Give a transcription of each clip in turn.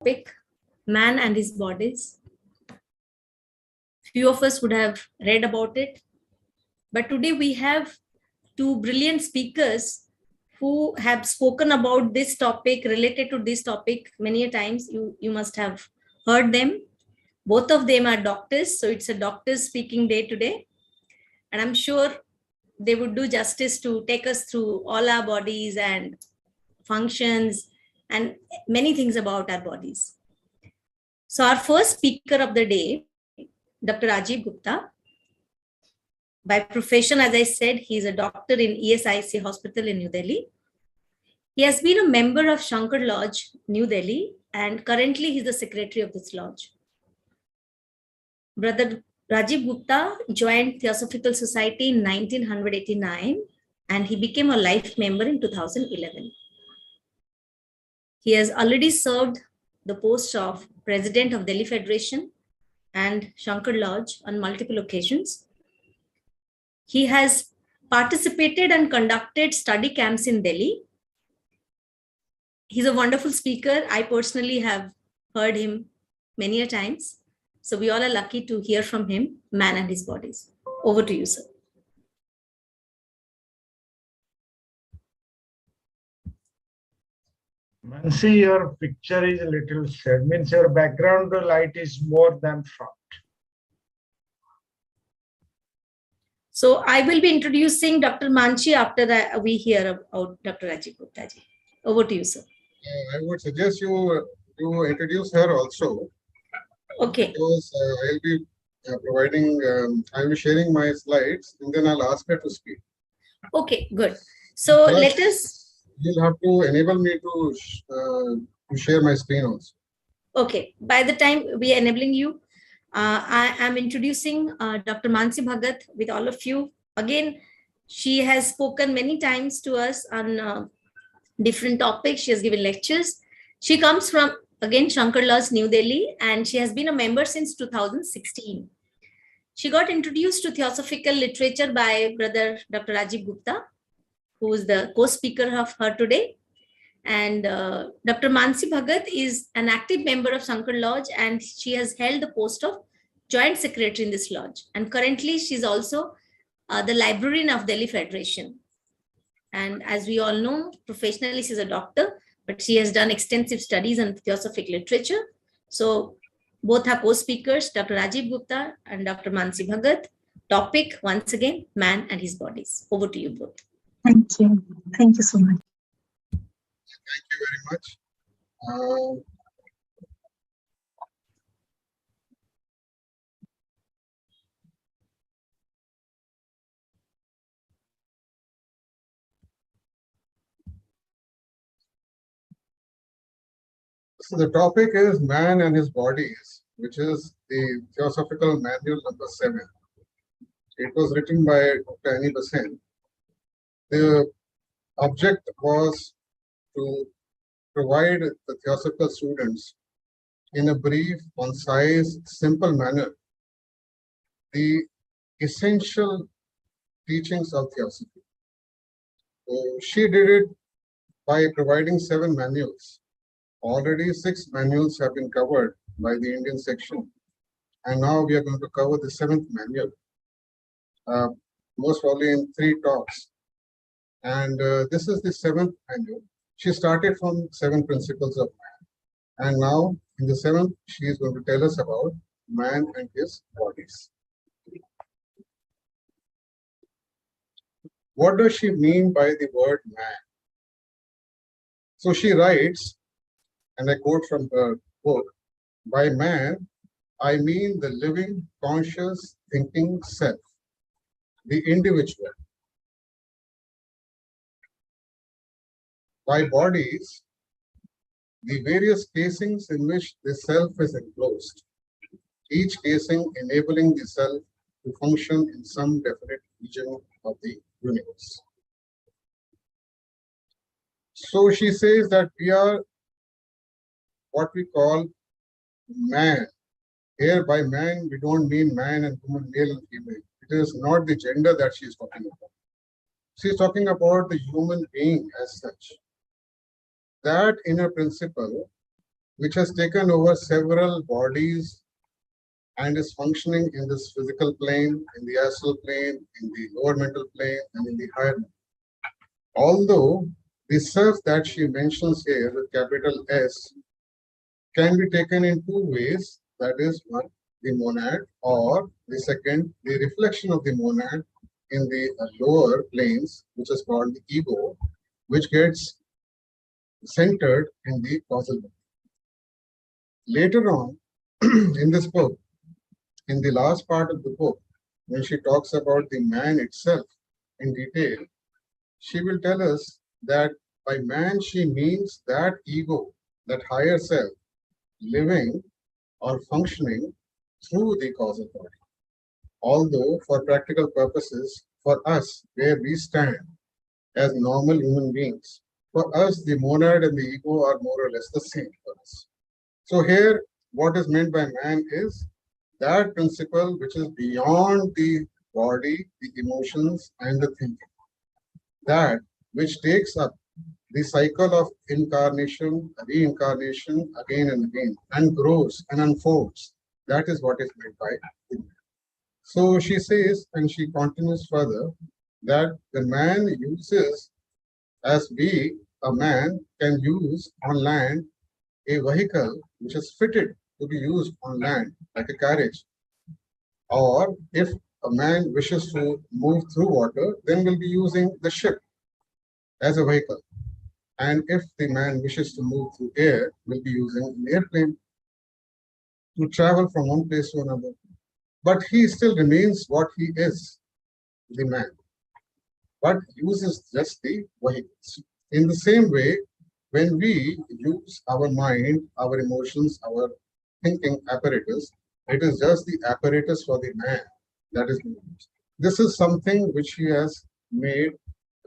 topic, man and his bodies. Few of us would have read about it, but today we have two brilliant speakers who have spoken about this topic, related to this topic many a times. You must have heard them. Both of them are doctors, so it's a doctor's speaking day today. And I'm sure they would do justice to take us through all our bodies and functions and many things about our bodies. So our first speaker of the day, Dr. Rajeev Gupta. By profession, as I said, he's a doctor in ESIC Hospital in New Delhi. He has been a member of Shankar Lodge, New Delhi, and currently he's the secretary of this lodge. Brother Rajeev Gupta joined Theosophical Society in 1989, and he became a life member in 2011. He has already served the post of President of Delhi Federation and Shankar Lodge on multiple occasions. He has participated and conducted study camps in Delhi. He's a wonderful speaker. I personally have heard him many a times. So we all are lucky to hear from him, man and his bodies. Over to you, sir. Manshi, your picture is a little sad. Means your background light is more than front. So I will be introducing Dr. Manshi after we hear about Dr. Rajeev Gupta ji. Over to you, sir. I would suggest you introduce her also. Okay. Because I'll be I'll be sharing my slides and then I'll ask her to speak. Okay, good. So but let us. You'll have to enable me to share my screen also. Okay. By the time we are enabling you, I am introducing Dr. Manshi Bhagat with all of you. Again, she has spoken many times to us on different topics. She has given lectures. She comes from, again, Shankar Lodge, New Delhi, and she has been a member since 2016. She got introduced to Theosophical literature by Brother Dr. Rajeev Gupta, who is the co-speaker of her today. And Dr. Manshi Bhagat is an active member of Shankar Lodge, and she has held the post of Joint Secretary in this lodge. And currently, she's also the librarian of Delhi Federation. And as we all know, professionally, she's a doctor, but she has done extensive studies on Theosophic literature. So both are co-speakers, Dr. Rajeev Gupta and Dr. Manshi Bhagat. Topic, once again, man and his bodies. Over to you both. Thank you. Thank you so much. Thank you very much. So the topic is man and his bodies, which is the Theosophical Manual number 7. It was written by Dr. Annie Besant. The object was to provide the Theosophical students in a brief, concise, simple manner the essential teachings of Theosophy. So she did it by providing 7 manuals. Already 6 manuals have been covered by the Indian section, and now we are going to cover the 7th manual, most probably in 3 talks. And this is the 7th manual. She started from 7 principles of man, and now in the 7th, she is going to tell us about man and his bodies. What does she mean by the word man? So she writes, and I quote from her book, by man, I mean the living, conscious, thinking self, the individual. By bodies, the various casings in which the self is enclosed, each casing enabling the self to function in some definite region of the universe. So she says that we are what we call man. Here by man, we don't mean man and woman, male and female. It is not the gender that she is talking about. She is talking about the human being as such. That inner principle which has taken over several bodies and is functioning in this physical plane, in the astral plane, in the lower mental plane, and in the higher. Although the self that she mentions here with capital S can be taken in two ways. That is, one, the monad, or the second, the reflection of the monad in the lower planes, which is called the ego, which gets centered in the causal body. Later on in this book, in the last part of the book, when she talks about the man itself in detail, she will tell us that by man she means that ego, that higher self, living or functioning through the causal body. Although for practical purposes, for us, where we stand as normal human beings, for us the monad and the ego are more or less the same for us. So here, what is meant by man is that principle which is beyond the body, the emotions, and the thinking. That which takes up the cycle of incarnation, reincarnation again and again, and grows and unfolds. That is what is meant by the man. So she says, and she continues further, that the man uses, as we, a man, can use on land a vehicle which is fitted to be used on land, like a carriage. Or if a man wishes to move through water, then we'll be using the ship as a vehicle. And if the man wishes to move through air, we'll be using an airplane to travel from one place to another. But he still remains what he is, the man, but uses just the vehicles. In the same way, when we use our mind, our emotions, our thinking apparatus, it is just the apparatus for the man that is used. This is something which he has made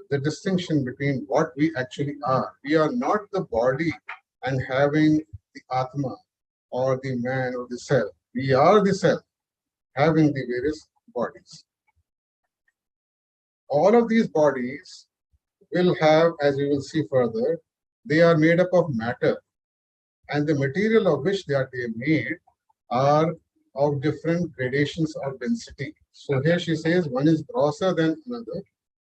the distinction between what we actually are. We are not the body and having the Atma or the man or the self. We are the self having the various bodies. All of these bodies will have, as we will see further, they are made up of matter, and the material of which they are made are of different gradations of density. So here she says one is grosser than another,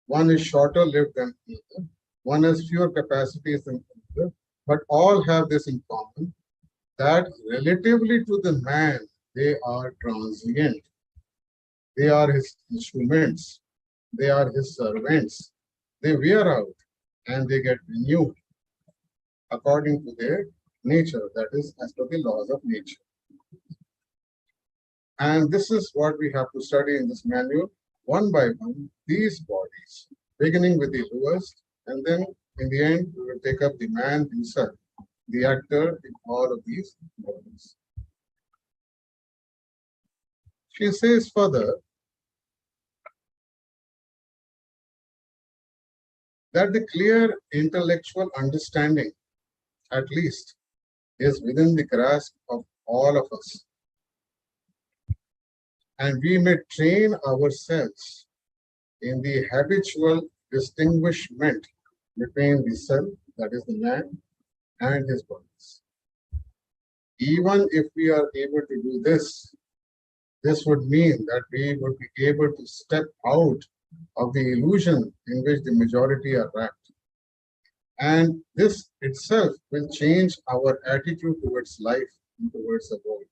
one is shorter lived than another, one has fewer capacities than another, but all have this in common, that relatively to the man, they are transient. They are his instruments, they are his servants. They wear out and they get renewed according to their nature, that is, as per the laws of nature. And this is what we have to study in this manual, one by one, these bodies, beginning with the lowest, and then in the end, we will take up the man himself, the actor in all of these bodies. She says further that the clear intellectual understanding, at least, is within the grasp of all of us. And we may train ourselves in the habitual distinguishment between the self, that is the man, and his bodies. Even if we are able to do this, this would mean that we would be able to step out of the illusion in which the majority are wrapped. And this itself will change our attitude towards life and towards the world.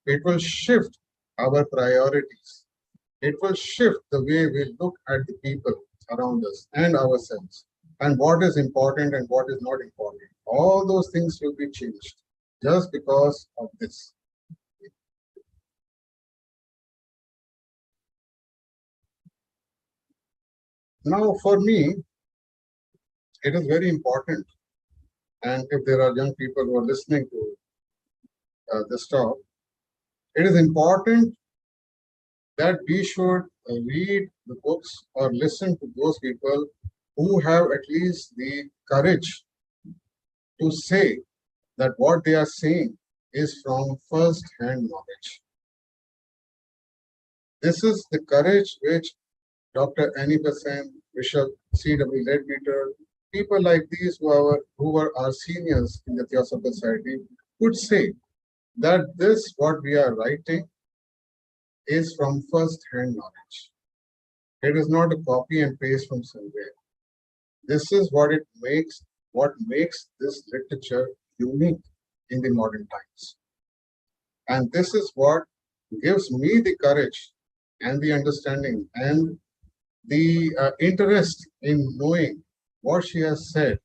It will shift our priorities. It will shift the way we look at the people around us and ourselves, and what is important and what is not important. All those things will be changed just because of this. Now, for me, it is very important, and if there are young people who are listening to this talk, it is important that we should read the books or listen to those people who have at least the courage to say that what they are saying is from first-hand knowledge. This is the courage which Dr. Annie Besant, Bishop C.W. Ledbeater, people like these who were our seniors in the Theosophical Society, could say that this, what we are writing, is from first-hand knowledge. It is not a copy and paste from somewhere. This is what makes this literature unique in the modern times. And this is what gives me the courage and the understanding and the interest in knowing what she has said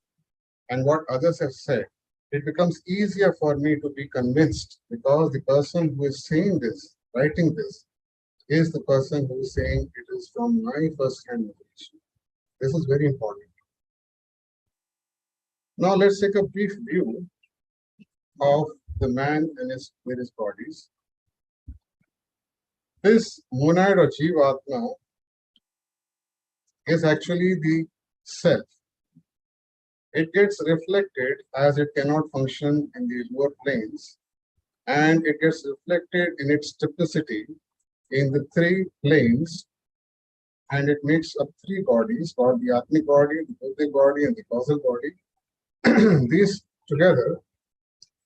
and what others have said. It becomes easier for me to be convinced because the person who is saying this, writing this, is the person who is saying it is from my first-hand knowledge. This is very important. Now let's take a brief view of the man and his various bodies. This monad or Jivatma is actually the self. It gets reflected as it cannot function in the lower planes, and it gets reflected in its typicity in the three planes, and it makes up three bodies called the Atmic body, the Buddhic body, and the causal body. These together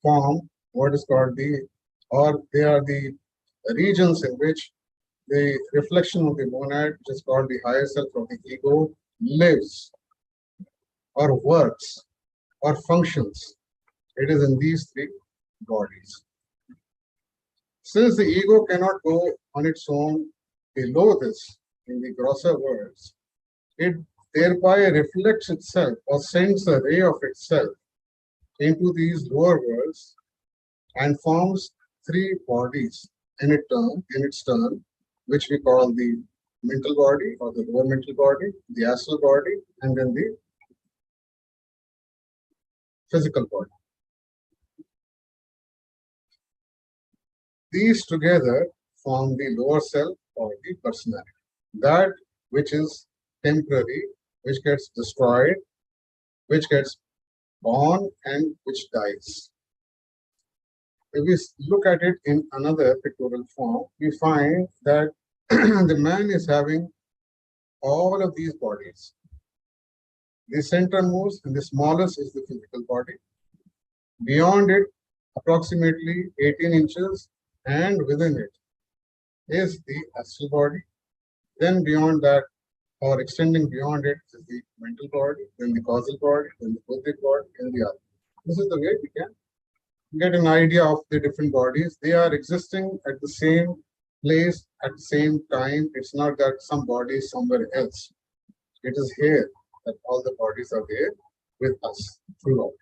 form what is called they are the regions in which the reflection of the monad, which is called the higher self of the ego, lives or works or functions. It is in these three bodies. Since the ego cannot go on its own below this in the grosser worlds, it thereby reflects itself or sends a ray of itself into these lower worlds and forms three bodies in its turn, which we call the mental body or the lower mental body, the astral body, and then the physical body. These together form the lower self or the personality, that which is temporary, which gets destroyed, which gets born, and which dies. If we look at it in another pictorial form, we find that the man is having all of these bodies. The centermost and the smallest is the physical body. Beyond it, approximately 18 inches, and within it is the astral body. Then beyond that, or extending beyond it, is the mental body, then the causal body, then the Buddhic body, and the other. This is the way we can get an idea of the different bodies. They are existing at the same place at the same time. It's not that some body is somewhere else. It is here that all the bodies are there with us throughout.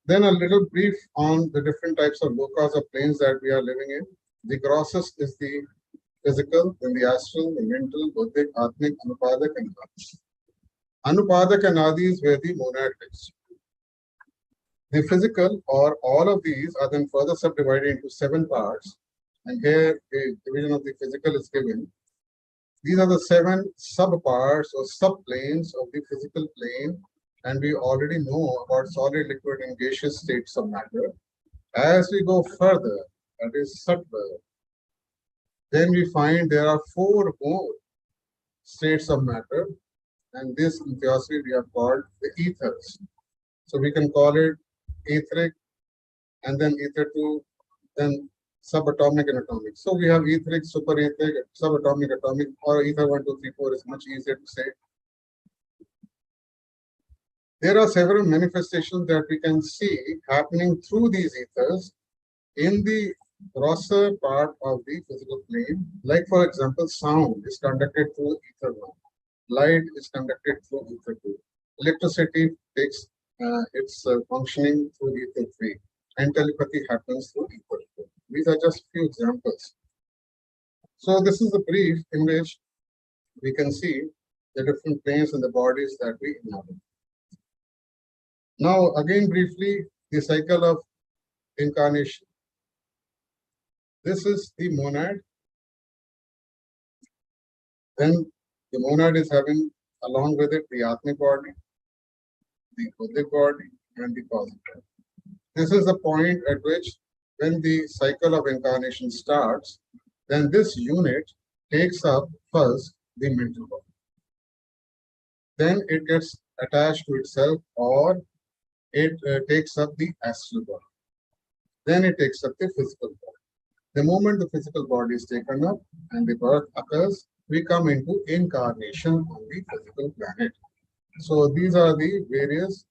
Then a little brief on the different types of lokas or planes that we are living in. The grossest is the physical, then the astral, the mental, Buddhic, Atmic, Anupadak, and Adi. Anupadak and Adi is where the monad lives. The physical, or all of these, are then further subdivided into 7 parts, and here the division of the physical is given. These are the 7 subparts or subplanes of the physical plane, and we already know about solid, liquid, and gaseous states of matter. As we go further, that is Sattva, then we find there are 4 more states of matter, and this in Theosophy we have called the ethers. So we can call it etheric, and then ether 2, then subatomic and atomic. So we have etheric, superetheric, subatomic, atomic, or ether 1, 2, 3, 4 is much easier to say. There are several manifestations that we can see happening through these ethers in the grosser part of the physical plane. Like for example, sound is conducted through ether 1. Light is conducted through ether 2. Electricity takes its functioning through ether 3. And telepathy happens through ether 4. These are just few examples. So this is a brief in which we can see the different planes and the bodies that we inhabit. Now, again, briefly, the cycle of incarnation. This is the monad. Then the monad is having along with it the Atmic body, the Buddhic body, and the causal body. This is the point at which, when the cycle of incarnation starts, then this unit takes up first the mental body. Then it gets attached to itself, or it takes up the astral body. then it takes up the physical body. The moment the physical body is taken up and the birth occurs, we come into incarnation on the physical planet. So these are the various,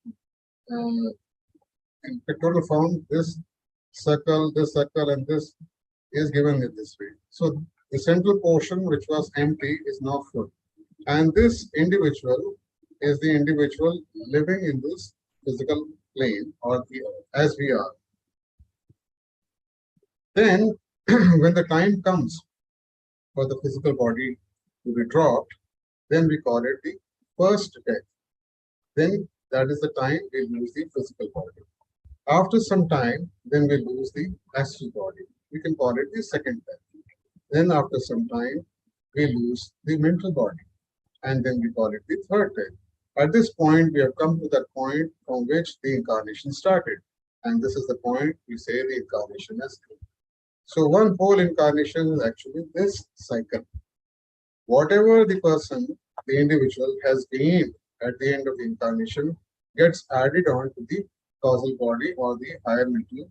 in pictorial form, this circle, and this is given in this way. So the central portion which was empty is now full. And this individual is the individual living in this physical plane or the earth, as we are. Then when the time comes for the physical body to be dropped, then we call it the first death. Then that is the time we lose the physical body. After some time, then we lose the astral body. We can call it the second death. Then after some time, we lose the mental body. And then we call it the third death. At this point, we have come to that point from which the incarnation started. And this is the point we say the incarnation has come. So one whole incarnation is actually this cycle. Whatever the person, the individual has gained at the end of the incarnation gets added on to the causal body or the higher mental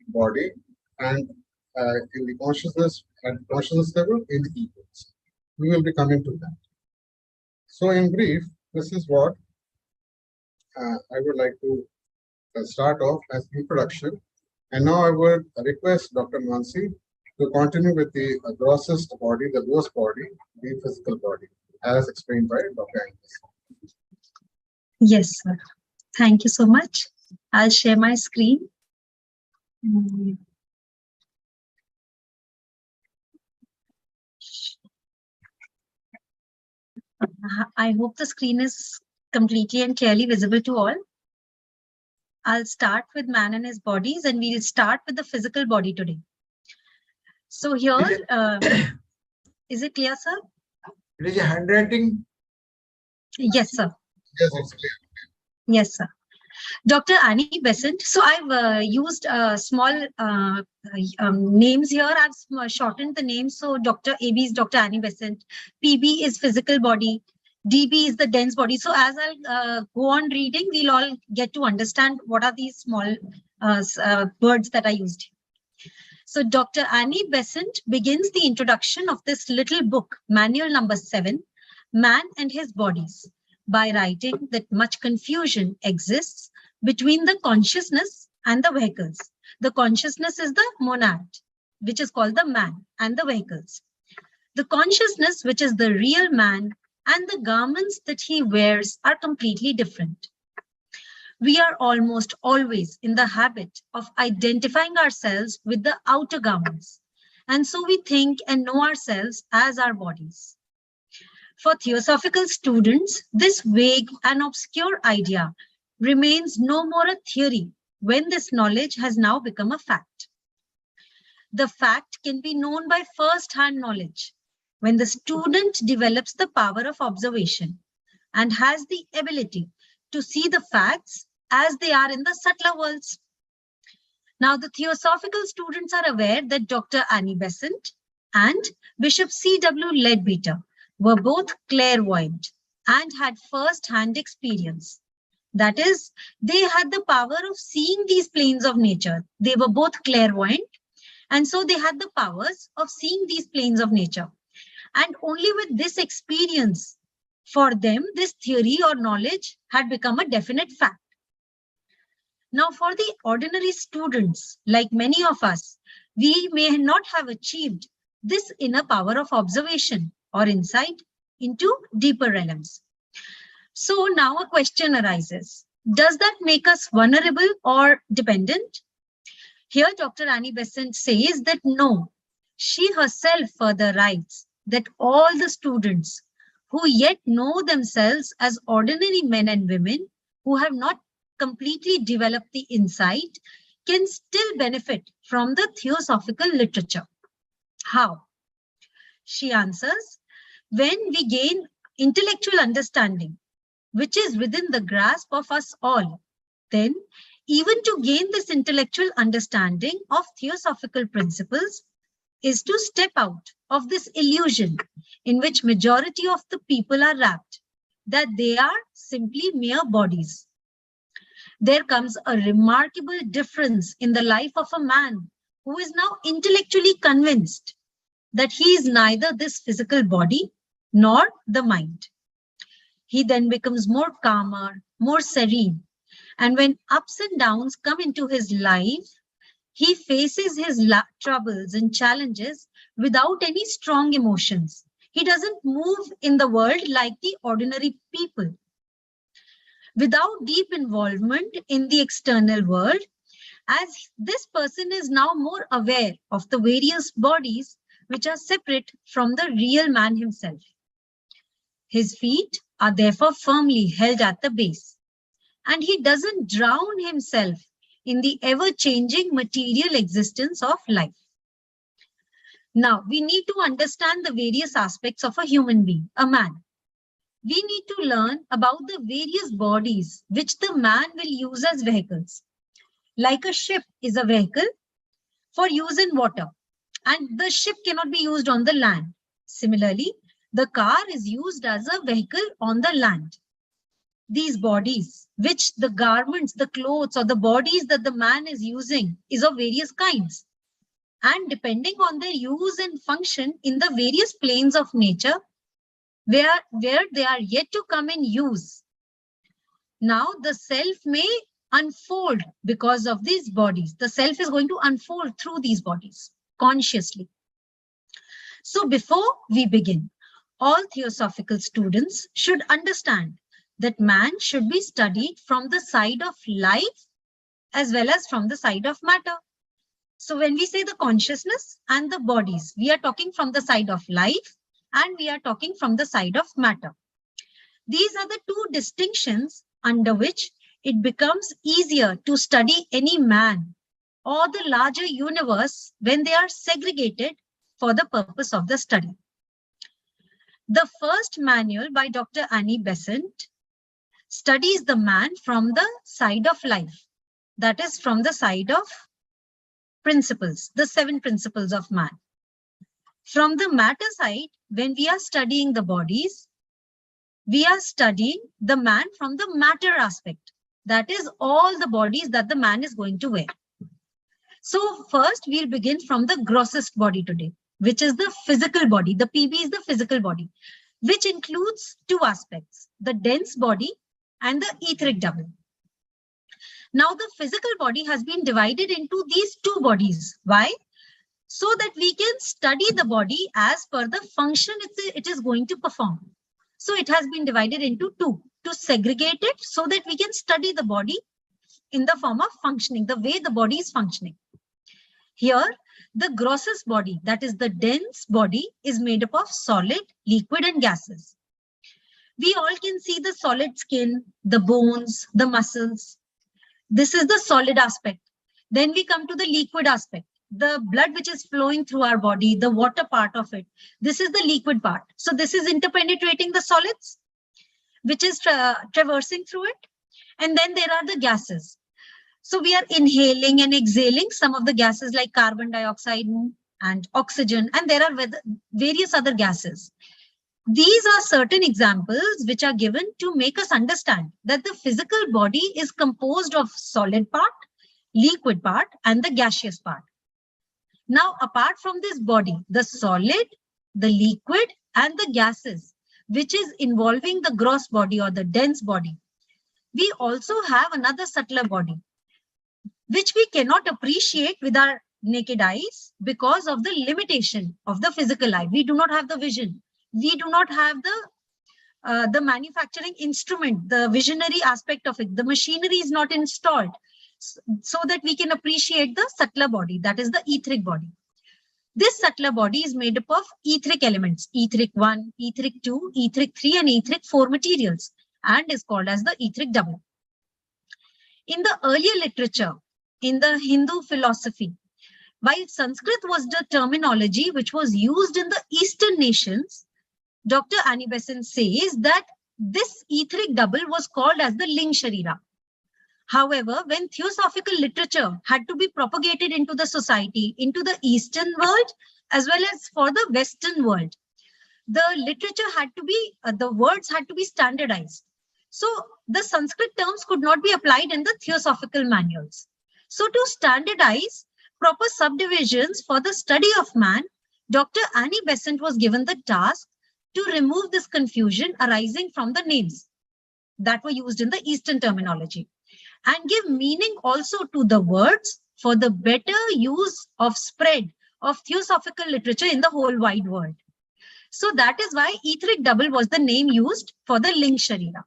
body, and in the consciousness, at the consciousness level, in the egos. We will be coming to that. So in brief, this is what I would like to start off as introduction. And now I would request Dr. Manshi to continue with the grossest body, the lowest body, the physical body, as explained by Dr. Angus. Yes, sir. Thank you so much. I'll share my screen. I hope the screen is completely and clearly visible to all. I'll start with man and his bodies, and we'll start with the physical body today. So here, is it clear, sir? It is a handwriting. Yes, sir. Yes, it's clear. Yes, sir. Dr. Annie Besant. So I've used small names here. I've shortened the names. So Dr. AB is Dr. Annie Besant. PB is physical body. DB is the dense body. So as I'll go on reading, we'll all get to understand what are these small words that I used. So Dr. Annie Besant begins the introduction of this little book, manual number 7, Man and His Bodies, by writing that much confusion exists between the consciousness and the vehicles. The consciousness is the monad, which is called the man, and the vehicles. The consciousness, which is the real man, and the garments that he wears are completely different. We are almost always in the habit of identifying ourselves with the outer garments, and so we think and know ourselves as our bodies. For theosophical students, this vague and obscure idea remains no more a theory when this knowledge has now become a fact. The fact can be known by first-hand knowledge when the student develops the power of observation and has the ability to see the facts as they are in the subtler worlds. Now, the theosophical students are aware that Dr. Annie Besant and Bishop C.W. Leadbeater were both clairvoyant and had first-hand experience. That is, they had the power of seeing these planes of nature. They were both clairvoyant, and so they had the powers of seeing these planes of nature. And only with this experience, for them, this theory or knowledge had become a definite fact. Now, for the ordinary students, like many of us, we may not have achieved this inner power of observation or insight into deeper realms. So now a question arises. Does that make us vulnerable or dependent? Here, Dr. Annie Besant says that no. She herself further writes that all the students who yet know themselves as ordinary men and women who have not completely developed the insight can still benefit from the theosophical literature. How? She answers, when we gain intellectual understanding, which is within the grasp of us all, then even to gain this intellectual understanding of theosophical principles is to step out of this illusion in which majority of the people are wrapped, that they are simply mere bodies. there comes a remarkable difference in the life of a man who is now intellectually convinced that he is neither this physical body nor the mind. He then becomes more calmer, more serene. And when ups and downs come into his life, he faces his troubles and challenges without any strong emotions. He doesn't move in the world like the ordinary people. Without deep involvement in the external world, as this person is now more aware of the various bodies which are separate from the real man himself. His feet are therefore firmly held at the base, and he doesn't drown himself in the ever-changing material existence of life. Now, we need to understand the various aspects of a human being, a man. We need to learn about the various bodies which the man will use as vehicles. Like a ship is a vehicle for use in water, and the ship cannot be used on the land. Similarly, the car is used as a vehicle on the land. These bodies, which the garments, the clothes, or the bodies that the man is using is of various kinds. And depending on their use and function in the various planes of nature, where they are yet to come in use. Now, the self may unfold because of these bodies. The self is going to unfold through these bodies consciously. So before we begin, all theosophical students should understand that man should be studied from the side of life as well as from the side of matter. So when we say the consciousness and the bodies, we are talking from the side of life and we are talking from the side of matter. These are the two distinctions under which it becomes easier to study any man or the larger universe when they are segregated for the purpose of the study. The first manual by Dr. Annie Besant studies the man from the side of life, that is from the side of principles, the 7 principles of man. From the matter side, when we are studying the bodies, we are studying the man from the matter aspect, that is all the bodies that the man is going to wear. So first we'll begin from the grossest body today, which is the physical body. The PB is the physical body, which includes 2 aspects, the dense body and the etheric double. Now the physical body has been divided into these 2 bodies. Why? So that we can study the body as per the function it is going to perform. So it has been divided into 2 to segregate it so that we can study the body in the form of functioning, the way the body is functioning. Here, the grossest body, that is the dense body, is made up of solid, liquid, and gases. We all can see the solid skin, the bones, the muscles. This is the solid aspect. Then we come to the liquid aspect, the blood which is flowing through our body, the water part of it. This is the liquid part. So this is interpenetrating the solids, which is traversing through it. And then there are the gases. So we are inhaling and exhaling some of the gases like carbon dioxide and oxygen, and there are various other gases. These are certain examples which are given to make us understand that the physical body is composed of solid part, liquid part, and the gaseous part. Now, apart from this body, the solid, the liquid, and the gases, which is involving the gross body or the dense body, we also have another subtler body, which we cannot appreciate with our naked eyes because of the limitation of the physical eye. We do not have the vision. We do not have the manufacturing instrument, the visionary aspect of it. The machinery is not installed so that we can appreciate the subtler body, that is the etheric body. This subtler body is made up of etheric elements, etheric 1, etheric 2, etheric 3, and etheric 4 materials, and is called as the etheric double. In the earlier literature, in the Hindu philosophy, while Sanskrit was the terminology which was used in the Eastern nations, Dr. Annie Besant says that this etheric double was called as the Ling Sharira. However, when theosophical literature had to be propagated into the society, into the Eastern world, as well as for the Western world, the literature had to be, the words had to be standardized. So the Sanskrit terms could not be applied in the Theosophical manuals. So to standardize proper subdivisions for the study of man, Dr. Annie Besant was given the task to remove this confusion arising from the names that were used in the Eastern terminology and give meaning also to the words for the better use of spread of Theosophical literature in the whole wide world. So that is why etheric double was the name used for the Ling Sharira.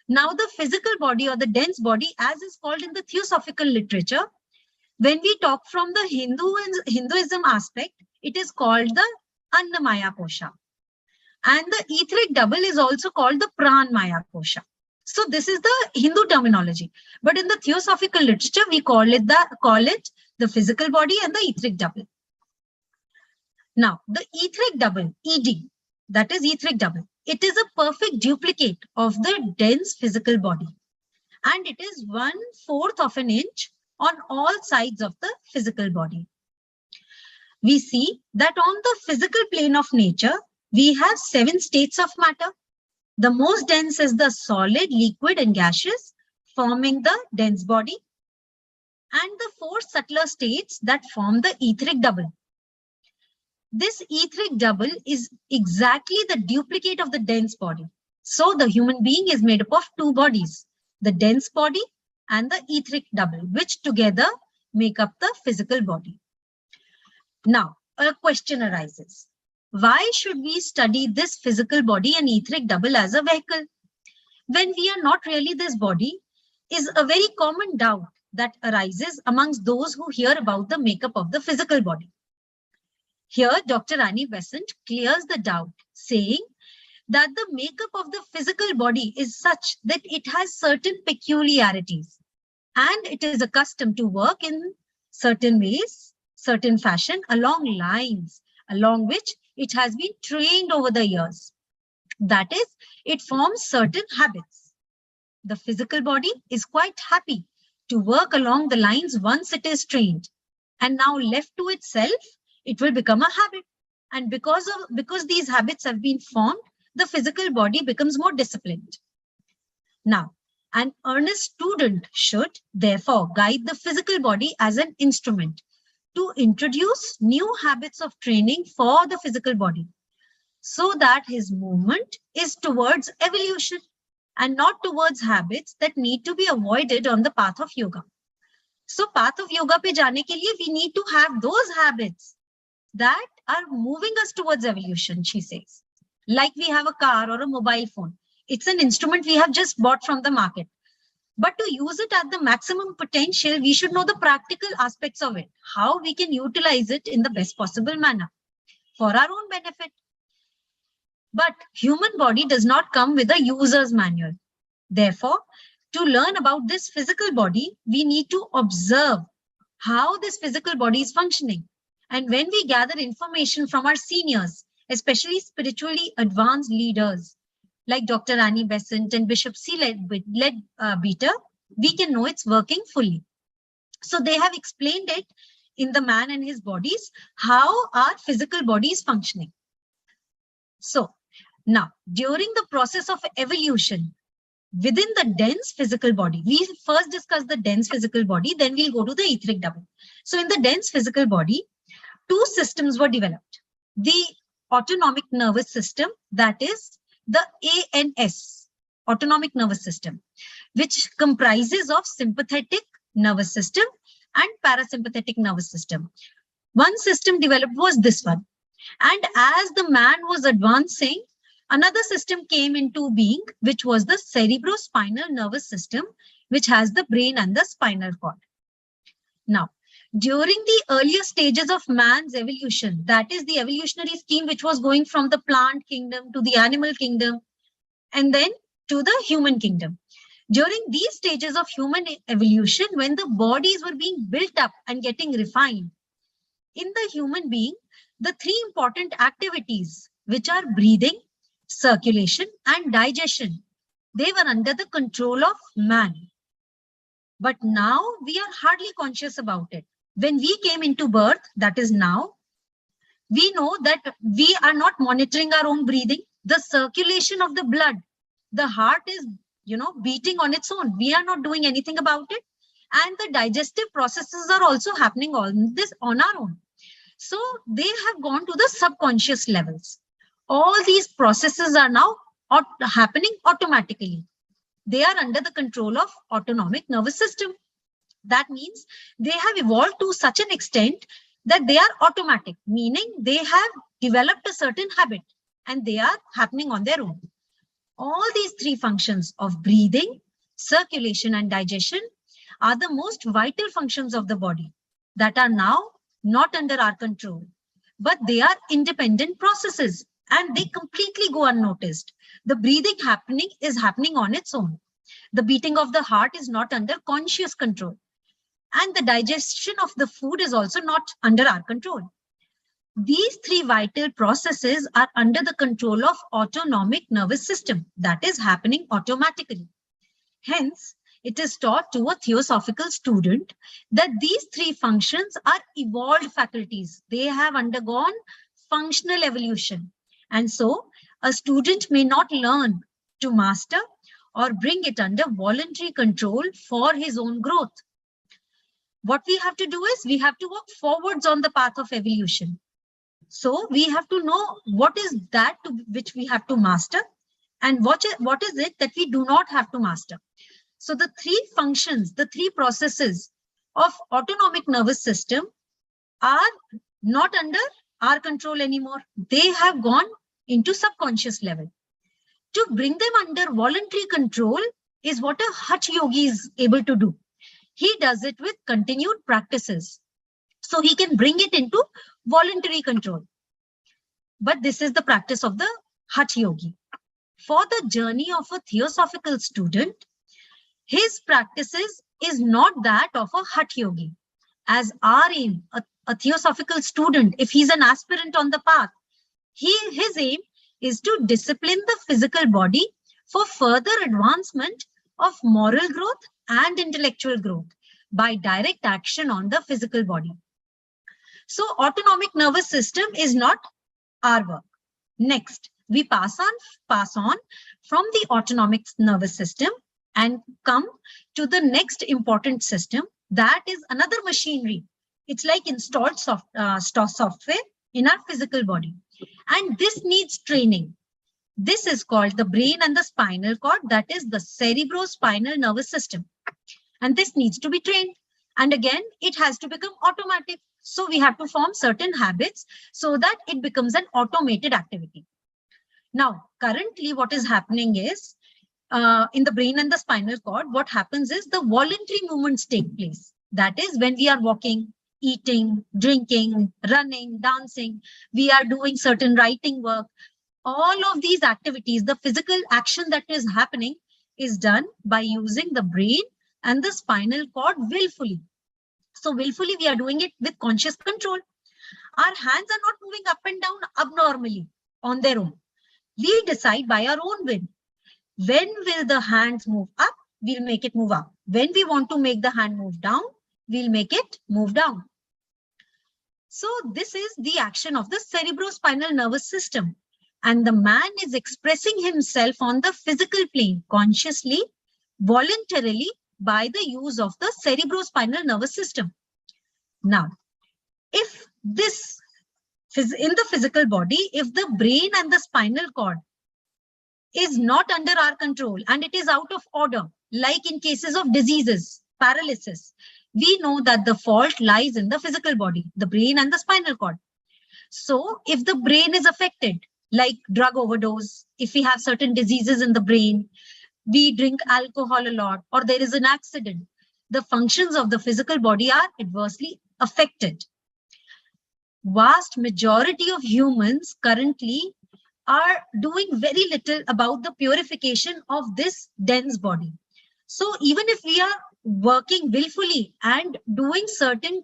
Now the physical body or the dense body, as is called in the Theosophical literature, when we talk from the Hinduism aspect, it is called the Annamaya Kosha. And the etheric double is also called the Pranmaya Kosha. So this is the Hindu terminology. But in the Theosophical literature, we call it the physical body and the etheric double. Now, the etheric double, ED, that is etheric double. It is a perfect duplicate of the dense physical body. And it is 1/4 of an inch on all sides of the physical body. We see that on the physical plane of nature, we have 7 states of matter. The most dense is the solid, liquid, and gaseous, forming the dense body. And the 4 subtler states that form the etheric double. This etheric double is exactly the duplicate of the dense body. So the human being is made up of 2 bodies, the dense body and the etheric double, which together make up the physical body. Now, a question arises. Why should we study this physical body and etheric double as a vehicle? When we are not really this body, is a very common doubt that arises amongst those who hear about the makeup of the physical body. Here, Dr. Annie Besant clears the doubt, saying that the makeup of the physical body is such that it has certain peculiarities and it is accustomed to work in certain ways, certain fashion, along lines, along which it has been trained over the years. That is, it forms certain habits. The physical body is quite happy to work along the lines once it is trained, and now left to itself, it will become a habit. And because these habits have been formed, the physical body becomes more disciplined. Now, an earnest student should therefore guide the physical body as an instrument to introduce new habits of training for the physical body, so that his movement is towards evolution and not towards habits that need to be avoided on the path of yoga. So path of yoga pe jaane ke liye, we need to have those habits that are moving us towards evolution, she says. Like we have a car or a mobile phone. It's an instrument we have just bought from the market. But to use it at the maximum potential, we should know the practical aspects of it, how we can utilize it in the best possible manner for our own benefit. But human body does not come with a user's manual. Therefore, to learn about this physical body, we need to observe how this physical body is functioning. And when we gather information from our seniors, especially spiritually advanced leaders like Dr. Annie Besant and Bishop C. Leadbeater, we can know it's working fully. So they have explained it in The Man and His Bodies, how our physical body is functioning. So now, during the process of evolution, within the dense physical body, we first discuss the dense physical body, then we'll go to the etheric double. So in the dense physical body, 2 systems were developed. The autonomic nervous system, that is the ANS, autonomic nervous system, which comprises of sympathetic nervous system and parasympathetic nervous system. One system developed was this one. And as the man was advancing, another system came into being, which was the cerebrospinal nervous system, which has the brain and the spinal cord. Now, during the earlier stages of man's evolution, that is the evolutionary scheme which was going from the plant kingdom to the animal kingdom and then to the human kingdom. During these stages of human evolution, when the bodies were being built up and getting refined, in the human being, the 3 important activities, which are breathing, circulation, and digestion, they were under the control of man. But now we are hardly conscious about it. When we came into birth, that is now, we know that we are not monitoring our own breathing. The circulation of the blood, the heart is beating on its own. We are not doing anything about it. And the digestive processes are also happening on our own. So they have gone to the subconscious levels. All these processes are now happening automatically. They are under the control of autonomic nervous system. That means they have evolved to such an extent that they are automatic, meaning they have developed a certain habit and they are happening on their own. All these three functions of breathing, circulation, and digestion are the most vital functions of the body that are now not under our control, but they are independent processes and they completely go unnoticed. The breathing is happening on its own. The beating of the heart is not under conscious control. And the digestion of the food is also not under our control. These three vital processes are under the control of autonomic nervous system that is happening automatically. Hence, it is taught to a theosophical student that these three functions are evolved faculties. They have undergone functional evolution. And so a student may not learn to master or bring it under voluntary control for his own growth. What we have to do is we have to walk forwards on the path of evolution. So we have to know what is that which we have to master and what is it that we do not have to master. So the three functions, the three processes of autonomic nervous system are not under our control anymore. They have gone into subconscious level. To bring them under voluntary control is what a Hatha yogi is able to do. He does it with continued practices. So he can bring it into voluntary control. But this is the practice of the Hatha yogi. For the journey of a theosophical student, his practices is not that of a Hatha yogi. As our aim, a theosophical student, if he's an aspirant on the path, his aim is to discipline the physical body for further advancement of moral growth and intellectual growth by direct action on the physical body. So autonomic nervous system is not our work. Next, we pass on from the autonomic nervous system and come to the next important system, that is another machinery. It's like installed software in our physical body. And this needs training. This is called the brain and the spinal cord, that is the cerebrospinal nervous system. And this needs to be trained. And again, it has to become automatic. So we have to form certain habits so that it becomes an automated activity. Now, currently what is happening is, in the brain and the spinal cord, what happens is the voluntary movements take place. That is when we are walking, eating, drinking, running, dancing, we are doing certain writing work. All of these activities, the physical action that is happening is done by using the brain and the spinal cord willfully. So willfully, we are doing it with conscious control. Our hands are not moving up and down abnormally on their own. We decide by our own will. When will the hands move up? We'll make it move up. When we want to make the hand move down, we'll make it move down. So this is the action of the cerebrospinal nervous system. And the man is expressing himself on the physical plane consciously, voluntarily, by the use of the cerebrospinal nervous system. Now, if this in the physical body, if the brain and the spinal cord is not under our control and it is out of order, like in cases of diseases, paralysis, we know that the fault lies in the physical body, the brain and the spinal cord. So if the brain is affected, like drug overdose, if we have certain diseases in the brain, we drink alcohol a lot, or there is an accident, the functions of the physical body are adversely affected. Vast majority of humans currently are doing very little about the purification of this dense body. So even if we are working willfully and doing certain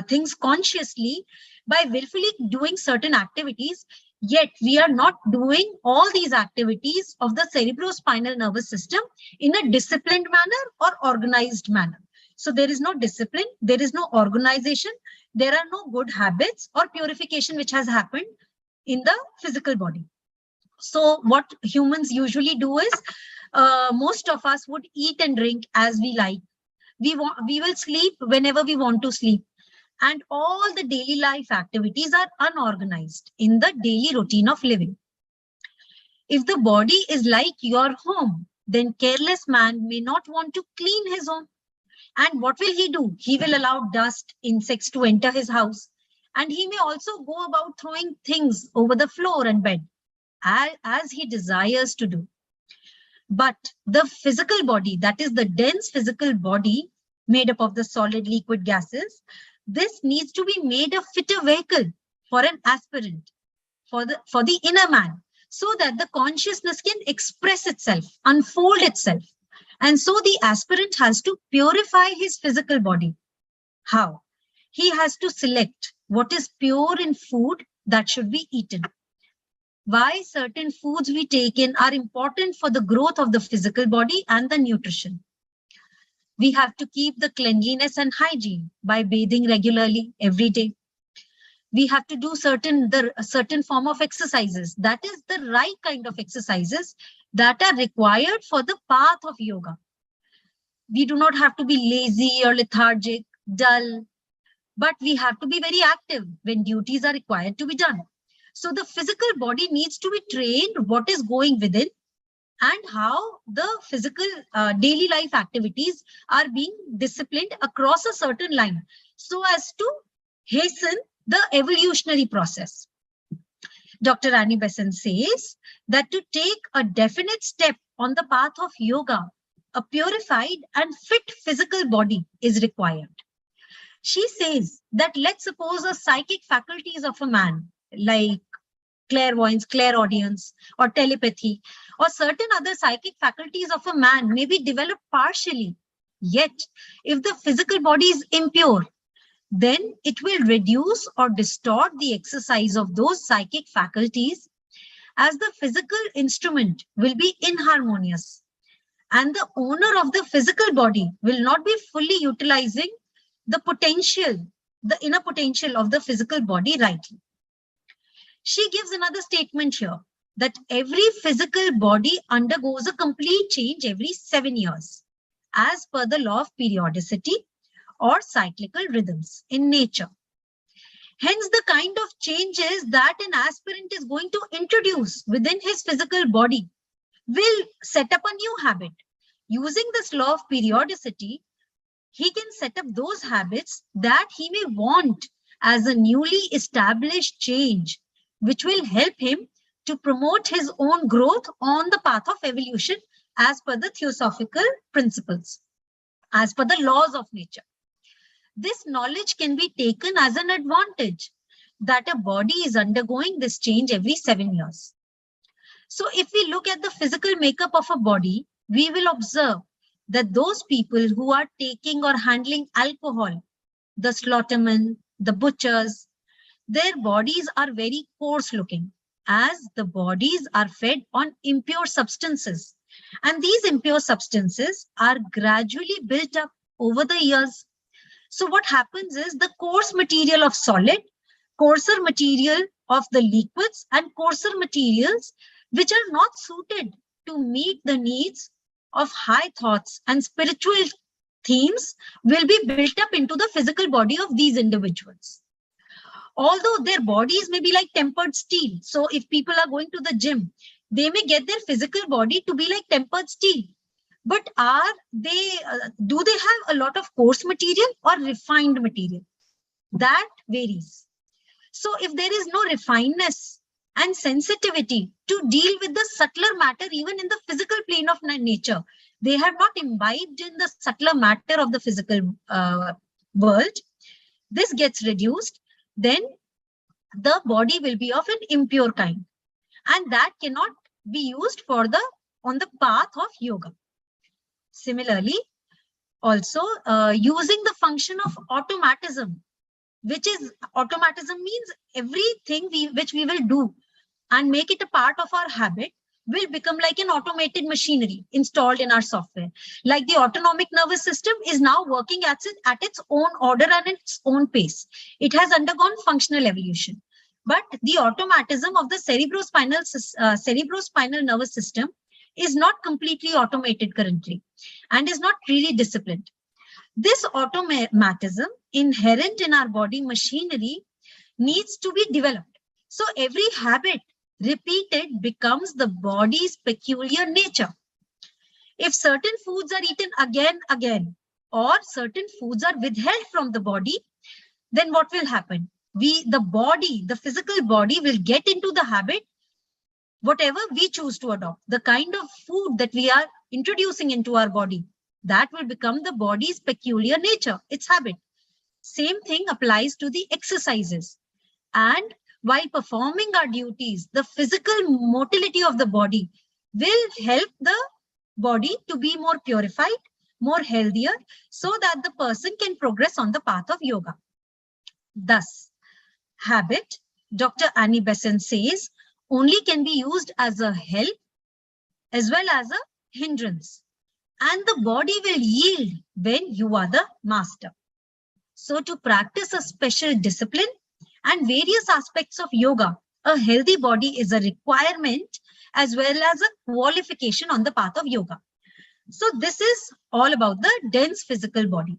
things consciously, by willfully doing certain activities, yet we are not doing all these activities of the cerebrospinal nervous system in a disciplined manner or organized manner. So there is no discipline, there is no organization, there are no good habits or purification which has happened in the physical body. So what humans usually do is, most of us would eat and drink as we like. We will sleep whenever we want to sleep. And all the daily life activities are unorganized in the daily routine of living. If the body is like your home, then careless man may not want to clean his home. And what will he do? He will allow dust, insects to enter his house. And he may also go about throwing things over the floor and bed, as he desires to do. But the physical body, that is the dense physical body made up of the solid, liquid, gases, this needs to be made a fitter vehicle for an aspirant, for the inner man, so that the consciousness can express itself, unfold itself. And so the aspirant has to purify his physical body. How? He has to select what is pure in food that should be eaten. Why certain foods we take in are important for the growth of the physical body and the nutrition. We have to keep the cleanliness and hygiene by bathing regularly every day. We have to do a certain form of exercises. That is the right kind of exercises that are required for the path of yoga. We do not have to be lazy or lethargic, dull, but we have to be very active when duties are required to be done. So the physical body needs to be trained what is going within and how the physical daily life activities are being disciplined across a certain line so as to hasten the evolutionary process. Dr. Annie Besant says that to take a definite step on the path of yoga, a purified and fit physical body is required. She says that let's suppose a psychic faculties of a man, like clairvoyance, clairaudience, or telepathy, or certain other psychic faculties of a man may be developed partially. Yet, if the physical body is impure, then it will reduce or distort the exercise of those psychic faculties, as the physical instrument will be inharmonious, and the owner of the physical body will not be fully utilizing the potential, the inner potential of the physical body rightly. She gives another statement here that every physical body undergoes a complete change every 7 years, as per the law of periodicity or cyclical rhythms in nature. Hence, the kind of changes that an aspirant is going to introduce within his physical body will set up a new habit. Using this law of periodicity, he can set up those habits that he may want as a newly established change, which will help him to promote his own growth on the path of evolution as per the theosophical principles, as per the laws of nature. This knowledge can be taken as an advantage that a body is undergoing this change every 7 years. So if we look at the physical makeup of a body, we will observe that those people who are taking or handling alcohol, the slaughtermen, the butchers, their bodies are very coarse looking, as the bodies are fed on impure substances. And these impure substances are gradually built up over the years. So what happens is the coarse material of solid, coarser material of the liquids, and coarser materials which are not suited to meet the needs of high thoughts and spiritual themes will be built up into the physical body of these individuals. Although their bodies may be like tempered steel. So if people are going to the gym, they may get their physical body to be like tempered steel. But do they have a lot of coarse material or refined material? That varies. So if there is no refinedness and sensitivity to deal with the subtler matter, even in the physical plane of nature, they have not imbibed in the subtler matter of the physical world, this gets reduced, then the body will be of an impure kind. And that cannot be used on the path of yoga. Similarly, also using the function of automatism, which is automatism means everything which we will do and make it a part of our habit will become like an automated machinery installed in our software. Like the autonomic nervous system is now working at its own order and its own pace. It has undergone functional evolution. But the automatism of the cerebrospinal nervous system is not completely automated currently and is not really disciplined. This automatism inherent in our body machinery needs to be developed. So every habit repeated becomes the body's peculiar nature. If certain foods are eaten again, or certain foods are withheld from the body, then what will happen? The physical body will get into the habit, whatever we choose to adopt, the kind of food that we are introducing into our body, that will become the body's peculiar nature, its habit. Same thing applies to the exercises. And while performing our duties, the physical motility of the body will help the body to be more purified, more healthier, so that the person can progress on the path of yoga. Thus, habit, Dr. Annie Besant says, only can be used as a help as well as a hindrance. And the body will yield when you are the master. So to practice a special discipline and various aspects of yoga, a healthy body is a requirement as well as a qualification on the path of yoga. So this is all about the dense physical body.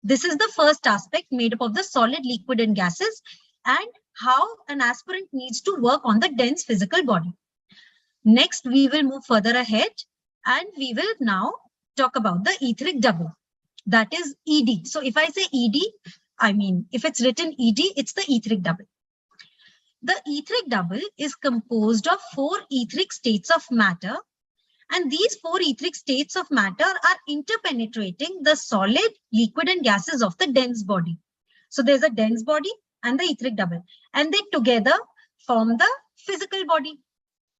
This is the first aspect, made up of the solid, liquid and gases, and how an aspirant needs to work on the dense physical body. Next, we will move further ahead and we will now talk about the etheric double, that is ED. So if I say ED, I mean, if it's written ED, it's the etheric double. The etheric double is composed of 4 etheric states of matter, and these 4 etheric states of matter are interpenetrating the solid, liquid and gases of the dense body. So there's a dense body and the etheric double, and they together form the physical body.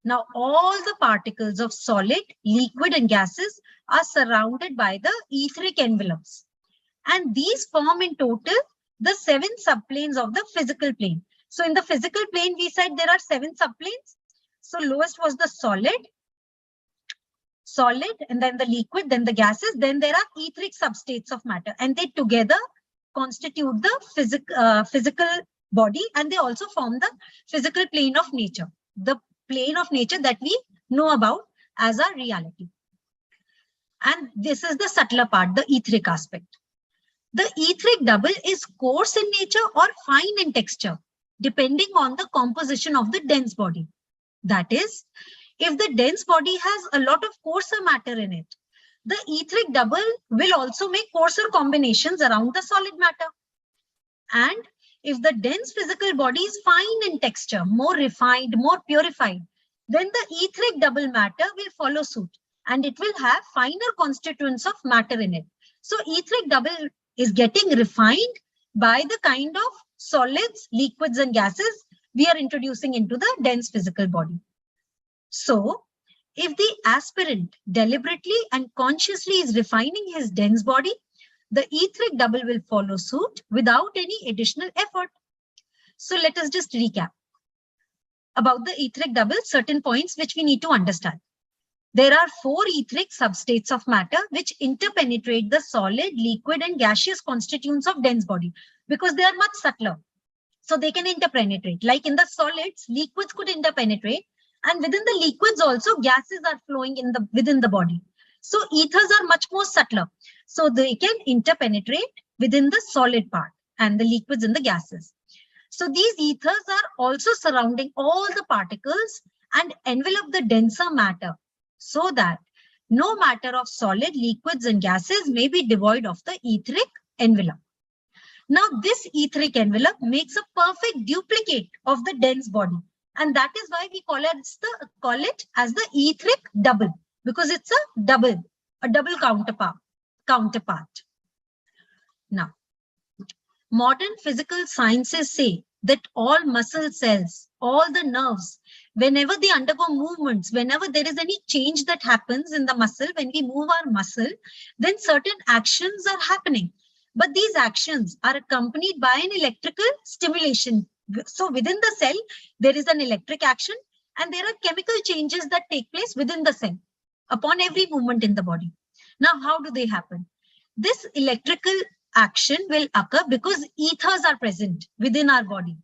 Now, all the particles of solid, liquid and gases are surrounded by the etheric envelopes. And these form in total the 7 subplanes of the physical plane. So in the physical plane, we said there are 7 subplanes. So lowest was the solid, and then the liquid, then the gases, then there are etheric substates of matter, and they together constitute the physical body, and they also form the physical plane of nature, the plane of nature that we know about as our reality. And this is the subtler part, the etheric aspect. The etheric double is coarse in nature or fine in texture, depending on the composition of the dense body. That is, if the dense body has a lot of coarser matter in it, the etheric double will also make coarser combinations around the solid matter. And if the dense physical body is fine in texture, more refined, more purified, then the etheric double matter will follow suit, and it will have finer constituents of matter in it. So etheric double is getting refined by the kind of solids, liquids and gases we are introducing into the dense physical body. So if the aspirant deliberately and consciously is refining his dense body, the etheric double will follow suit without any additional effort. So let us just recap about the etheric double, certain points which we need to understand. There are 4 etheric substates of matter which interpenetrate the solid, liquid and gaseous constituents of dense body, because they are much subtler. So they can interpenetrate. Like in the solids, liquids could interpenetrate, and within the liquids also gases are flowing within the body. So ethers are much more subtler. So they can interpenetrate within the solid part and the liquids and the gases. So these ethers are also surrounding all the particles and envelop the denser matter, so that no matter of solid, liquids and gases may be devoid of the etheric envelope. Now this etheric envelope makes a perfect duplicate of the dense body. And that is why we call it as the etheric double, because it's a double counterpart. Now, modern physical sciences say that all muscle cells, all the nerves, whenever they undergo movements, whenever there is any change that happens in the muscle, when we move our muscle, then certain actions are happening. But these actions are accompanied by an electrical stimulation. So within the cell, there is an electric action, and there are chemical changes that take place within the cell upon every movement in the body. Now, how do they happen? This electrical action will occur because ethers are present within our body.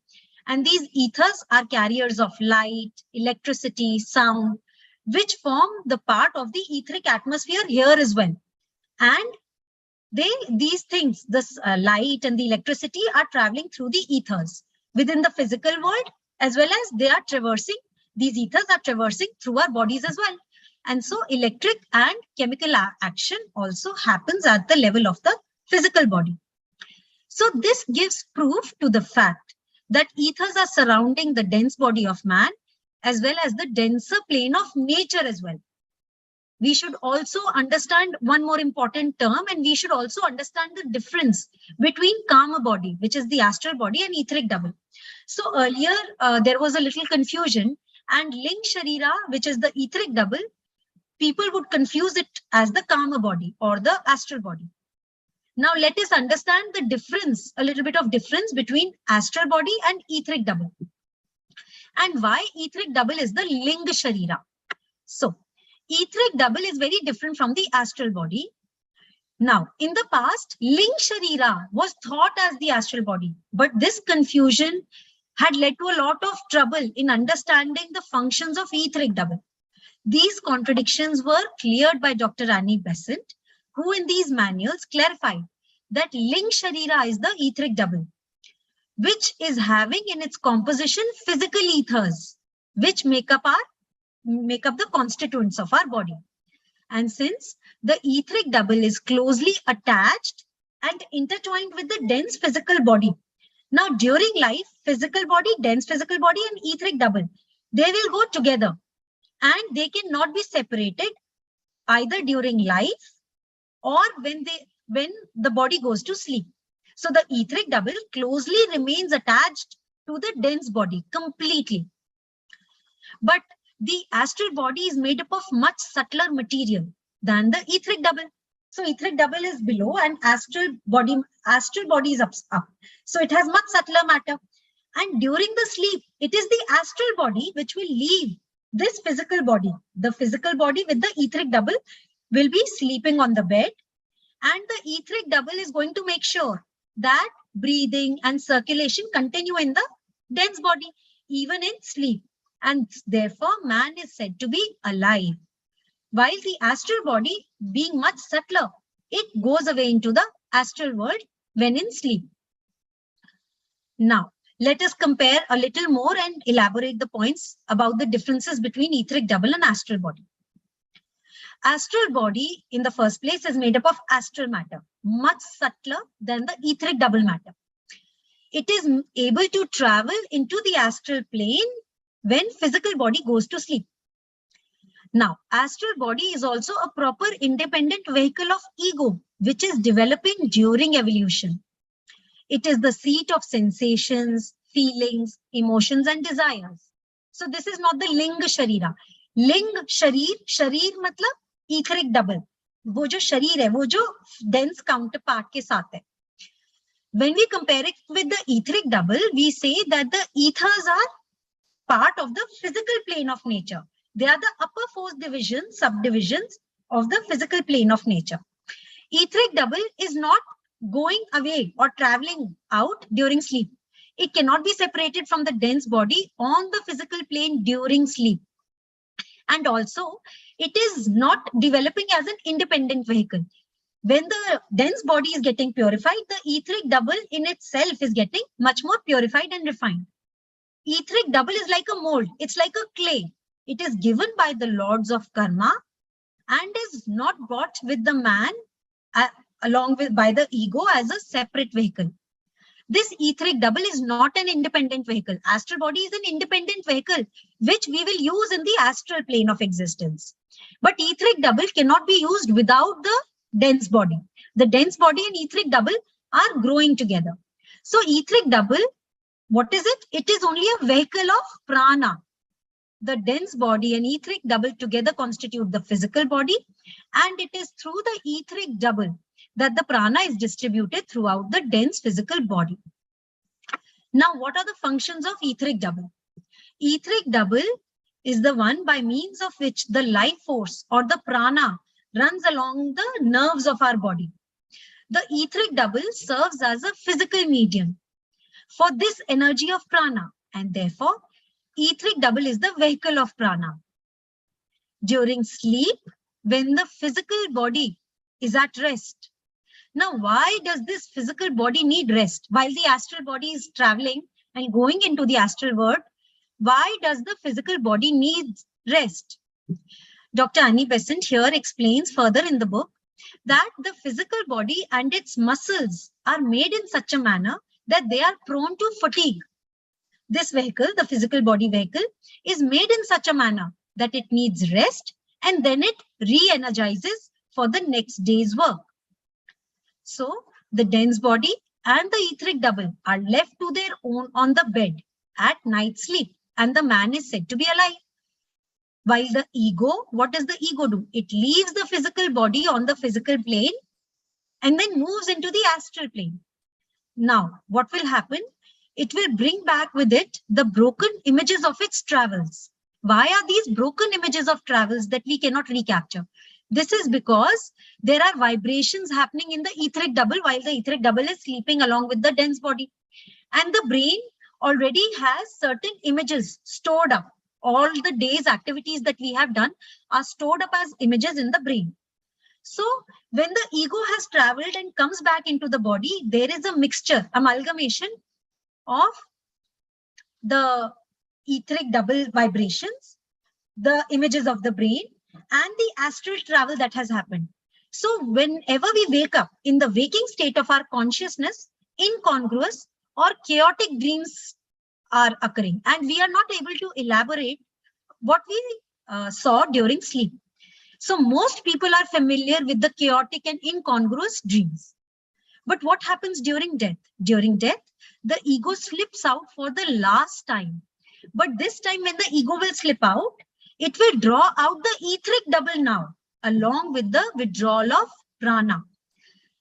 And these ethers are carriers of light, electricity, sound. which form the part of the etheric atmosphere here as well. And these things, this light and the electricity are traveling through the ethers within the physical world, as well as they are traversing, these ethers are traversing through our bodies as well. And so electric and chemical action also happens at the level of the physical body. So this gives proof to the fact that ethers are surrounding the dense body of man, as well as the denser plane of nature as well. We should also understand one more important term, and we should also understand the difference between Kama body, which is the astral body, and etheric double. So earlier there was a little confusion, and Ling Sharira, which is the etheric double, people would confuse it as the Kama body or the astral body. Now let us understand the difference, a little bit of difference between astral body and etheric double, and why etheric double is the Ling Sharira. So etheric double is very different from the astral body. Now, in the past, Ling Sharira was thought as the astral body, but this confusion had led to a lot of trouble in understanding the functions of etheric double. These contradictions were cleared by Dr. Annie Besant, who in these manuals clarified that Ling Sharira is the etheric double, which is having in its composition physical ethers, which make up the constituents of our body. And since the etheric double is closely attached and intertwined with the dense physical body, now during life, physical body, dense physical body, and etheric double, they will go together, and they cannot be separated either during life or when the body goes to sleep. So the etheric double closely remains attached to the dense body completely. But the astral body is made up of much subtler material than the etheric double. So etheric double is below and astral body is up. So it has much subtler matter. And during the sleep, it is the astral body which will leave this physical body. The physical body with the etheric double will be sleeping on the bed, and the etheric double is going to make sure that breathing and circulation continue in the dense body, even in sleep. And therefore, man is said to be alive. While the astral body, being much subtler, it goes away into the astral world when in sleep. Now, let us compare a little more and elaborate the points about the differences between etheric double and astral body. Astral body, in the first place, is made up of astral matter, much subtler than the etheric double matter. It is able to travel into the astral plane when physical body goes to sleep. Now, astral body is also a proper independent vehicle of ego, which is developing during evolution. It is the seat of sensations, feelings, emotions, and desires. So this is not the Ling Sharira. Ling Sharir matlab etheric double. वो जो शरीर है, वो जो dense counterpart के साथ है. When we compare it with the etheric double, we say that the ethers are part of the physical plane of nature. They are the upper four subdivisions of the physical plane of nature. Etheric double is not going away or traveling out during sleep. It cannot be separated from the dense body on the physical plane during sleep. And also, it is not developing as an independent vehicle. When the dense body is getting purified, the etheric double in itself is getting much more purified and refined. Etheric double is like a mold. It's like a clay. It is given by the lords of karma and is not brought with the man by the ego as a separate vehicle. This etheric double is not an independent vehicle. Astral body is an independent vehicle which we will use in the astral plane of existence. But etheric double cannot be used without the dense body. The dense body and etheric double are growing together. So etheric double, what is it? It is only a vehicle of prana. The dense body and etheric double together constitute the physical body, and it is through the etheric double that the prana is distributed throughout the dense physical body. Now, what are the functions of etheric double? Etheric double is the one by means of which the life force or the prana runs along the nerves of our body. The etheric double serves as a physical medium for this energy of prana, and therefore etheric double is the vehicle of prana. during sleep when the physical body is at rest. Now, why does this physical body need rest? While the astral body is traveling and going into the astral world, why does the physical body need rest? Dr. Annie Besant here explains further in the book that the physical body and its muscles are made in such a manner that they are prone to fatigue. This vehicle, the physical body vehicle, is made in such a manner that it needs rest and then it re-energizes for the next day's work. So the dense body and the etheric double are left to their own on the bed at night sleep, and the man is said to be alive. While the ego, what does the ego do? It leaves the physical body on the physical plane and then moves into the astral plane. Now, what will happen? It will bring back with it the broken images of its travels. Why are these broken images of travels that we cannot recapture? This is because there are vibrations happening in the etheric double while the etheric double is sleeping along with the dense body. And the brain already has certain images stored up. All the day's activities that we have done are stored up as images in the brain. So when the ego has traveled and comes back into the body, there is a mixture, amalgamation of the etheric double vibrations, the images of the brain, and the astral travel that has happened. So whenever we wake up in the waking state of our consciousness, incongruous or chaotic dreams are occurring, and we are not able to elaborate what we saw during sleep. So most people are familiar with the chaotic and incongruous dreams. But what happens during death? During death, the ego slips out for the last time. But this time when the ego will slip out, it will draw out the etheric double now, along with the withdrawal of prana,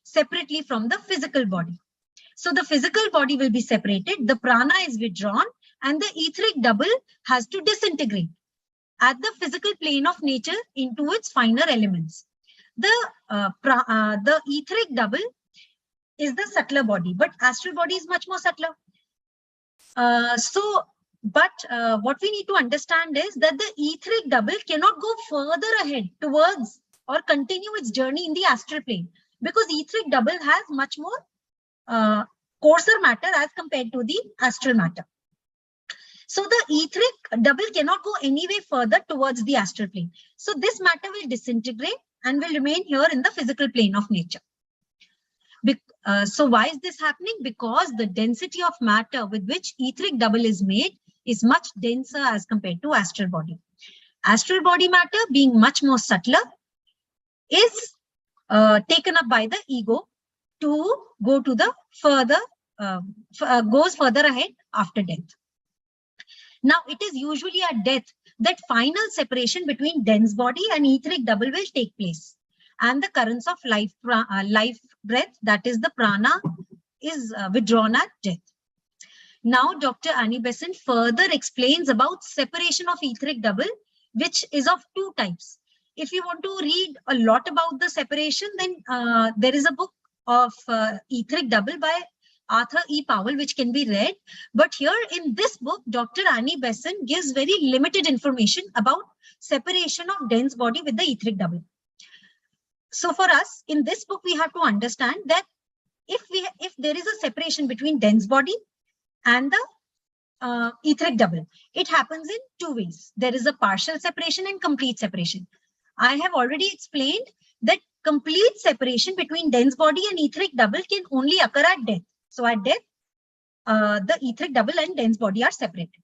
separately from the physical body. So the physical body will be separated, the prana is withdrawn, and the etheric double has to disintegrate at the physical plane of nature into its finer elements. The etheric double is the subtler body, but astral body is much more subtler. What we need to understand is that the etheric double cannot go further ahead towards or continue its journey in the astral plane, because etheric double has much more coarser matter as compared to the astral matter. So the etheric double cannot go any way further towards the astral plane. So this matter will disintegrate and will remain here in the physical plane of nature. So why is this happening? Because the density of matter with which etheric double is made is much denser as compared to astral body. Astral body matter, being much more subtler, is taken up by the ego to go to the further, goes further ahead after death. Now, it is usually at death that final separation between dense body and etheric double will take place, and the currents of life breath, that is the prana, is withdrawn at death. Now, Dr. Annie Besant further explains about separation of etheric double, which is of two types. If you want to read a lot about the separation, then there is a book of etheric double by Arthur E. Powell, which can be read. But here in this book, Dr. Annie Besant gives very limited information about separation of dense body with the etheric double. So for us, in this book, we have to understand that if there is a separation between dense body and the etheric double, it happens in two ways. There is a partial separation and complete separation. I have already explained that complete separation between dense body and etheric double can only occur at death. So at death, the etheric double and dense body are separated.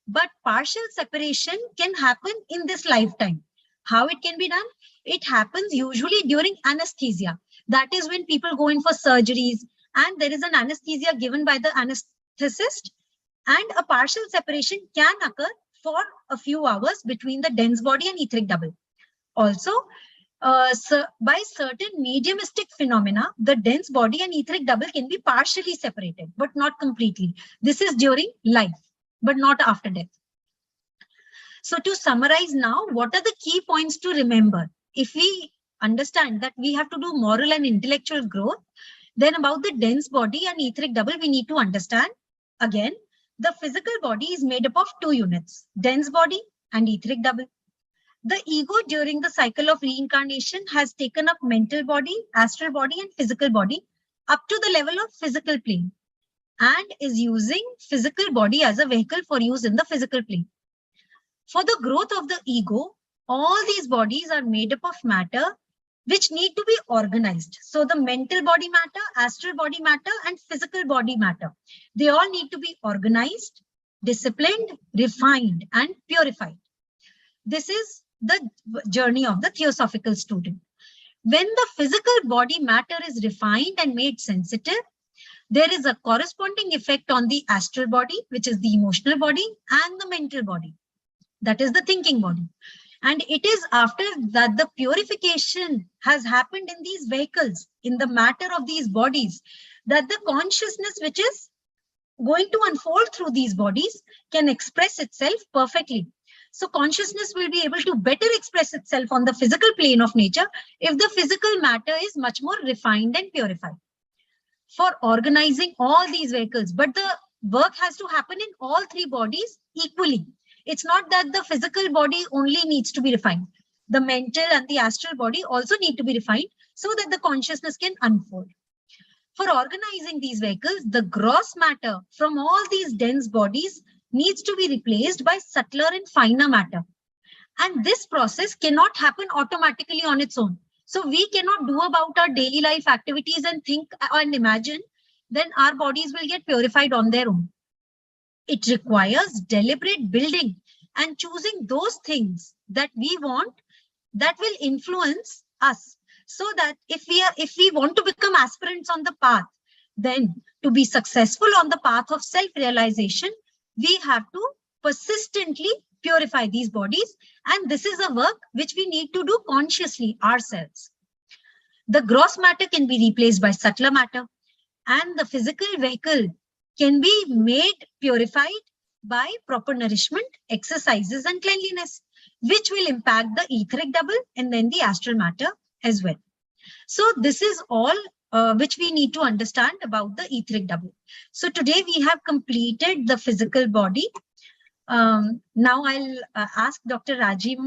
But partial separation can happen in this lifetime. How it can be done? It happens usually during anesthesia. That is when people go in for surgeries and there is an anesthesia given by the anesthetist, and a partial separation can occur for a few hours between the dense body and etheric double. Also, by certain mediumistic phenomena, the dense body and etheric double can be partially separated, but not completely. This is during life, but not after death. So to summarize now, what are the key points to remember? If we understand that we have to do moral and intellectual growth, then about the dense body and etheric double, we need to understand, again, the physical body is made up of two units, dense body and etheric double. The ego during the cycle of reincarnation has taken up mental body, astral body, and physical body up to the level of physical plane and is using physical body as a vehicle for use in the physical plane. For the growth of the ego, all these bodies are made up of matter which need to be organized. So the mental body matter, astral body matter, and physical body matter, they all need to be organized, disciplined, refined, and purified. This is the journey of the theosophical student. When the physical body matter is refined and made sensitive, there is a corresponding effect on the astral body, which is the emotional body, and the mental body, that is the thinking body. And it is after that the purification has happened in these vehicles, in the matter of these bodies, that the consciousness which is going to unfold through these bodies can express itself perfectly. So consciousness will be able to better express itself on the physical plane of nature if the physical matter is much more refined and purified. For organizing all these vehicles, but the work has to happen in all three bodies equally. It's not that the physical body only needs to be refined. The mental and the astral body also need to be refined so that the consciousness can unfold. For organizing these vehicles, the gross matter from all these dense bodies needs to be replaced by subtler and finer matter. And this process cannot happen automatically on its own. So we cannot do about our daily life activities and think and imagine, then our bodies will get purified on their own. It requires deliberate building and choosing those things that we want that will influence us. So that if we want to become aspirants on the path, then to be successful on the path of self-realization, we have to persistently purify these bodies. And this is a work which we need to do consciously ourselves. The gross matter can be replaced by subtler matter, and the physical vehicle can be made purified by proper nourishment, exercises, and cleanliness, which will impact the etheric double and then the astral matter as well. So this is all which we need to understand about the etheric double. So today we have completed the physical body. Now I'll ask Dr. Rajeev